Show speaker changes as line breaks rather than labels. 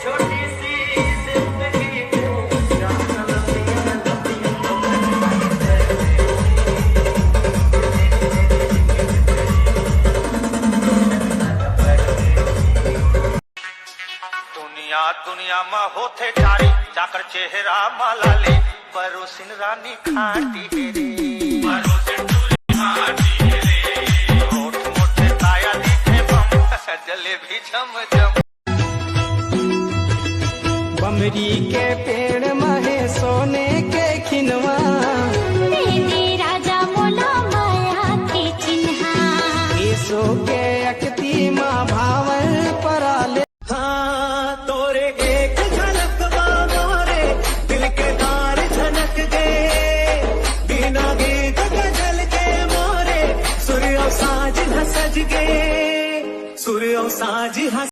छोटी सी जिंदगी को दुनिया दुनिया में होते जारी जाकर चेहरा मालाले परोसिन रानी खाटी रे होठ मोटे ताया दिखे बम जलेबी झम झम
बमरी के पेड़ महे सोने के खिनवा
राजा मोला माया के चिन्हा
सो के अकती माँ